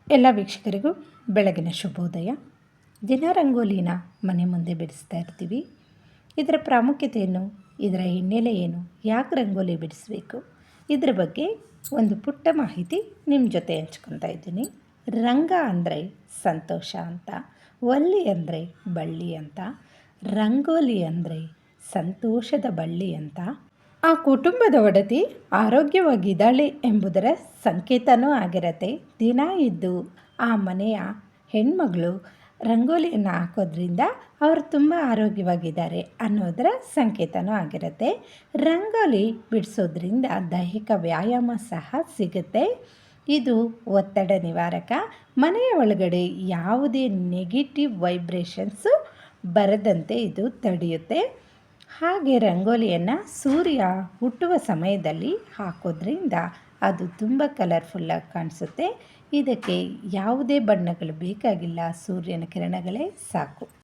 ಎಲ್ಲ ವೀಕ್ಷಕರಿಗೂ ಬೆಳಗಿನ ಶುಭೋದಯ. ದಿನ ರಂಗೋಲಿನ ಮನೆ ಮುಂದೆ ಬಿಡಿಸ್ತಾ ಇರ್ತೀವಿ. ಇದರ ಪ್ರಾಮುಖ್ಯತೆ ಏನು, ಇದರ ಹಿನ್ನೆಲೆ ಏನು, ಯಾಕೆ ರಂಗೋಲಿ ಬಿಡಿಸಬೇಕು, ಇದರ ಬಗ್ಗೆ ಒಂದು ಪುಟ್ಟ ಮಾಹಿತಿ ನಿಮ್ಮ ಜೊತೆ ಹಂಚ್ಕೊತಾ ಇದ್ದೀನಿ. ರಂಗ ಅಂದರೆ ಸಂತೋಷ ಅಂತ, ವಲ್ಲಿ ಅಂದರೆ ಬಳ್ಳಿ ಅಂತ, ರಂಗೋಲಿ ಅಂದರೆ ಸಂತೋಷದ ಬಳ್ಳಿ ಅಂತ. ಆ ಕುಟುಂಬದ ಒಡತಿ ಆರೋಗ್ಯವಾಗಿದ್ದಾಳೆ ಎಂಬುದರ ಸಂಕೇತನೂ ಆಗಿರತ್ತೆ. ದಿನ ಇದ್ದು ಆ ಮನೆಯ ಹೆಣ್ಮಗಳು ರಂಗೋಲಿಯನ್ನು ಹಾಕೋದ್ರಿಂದ ಅವರು ತುಂಬ ಆರೋಗ್ಯವಾಗಿದ್ದಾರೆ ಅನ್ನೋದರ ಸಂಕೇತನೂ ಆಗಿರುತ್ತೆ. ರಂಗೋಲಿ ಬಿಡಿಸೋದ್ರಿಂದ ದೈಹಿಕ ವ್ಯಾಯಾಮ ಸಹ ಸಿಗುತ್ತೆ. ಇದು ಒತ್ತಡ ನಿವಾರಕ, ಮನೆಯ ಒಳಗಡೆ ಯಾವುದೇ ನೆಗೆಟಿವ್ ವೈಬ್ರೇಷನ್ಸು ಬರದಂತೆ ಇದು ತಡೆಯುತ್ತೆ. ಹಾಗೆ ರಂಗೋಲಿಯನ್ನು ಸೂರ್ಯ ಹುಟ್ಟುವ ಸಮಯದಲ್ಲಿ ಹಾಕೋದ್ರಿಂದ ಅದು ತುಂಬ ಕಲರ್ಫುಲ್ಲಾಗಿ ಕಾಣಿಸುತ್ತೆ. ಇದಕ್ಕೆ ಯಾವುದೇ ಬಣ್ಣಗಳು ಬೇಕಾಗಿಲ್ಲ, ಸೂರ್ಯನ ಕಿರಣಗಳೇ ಸಾಕು.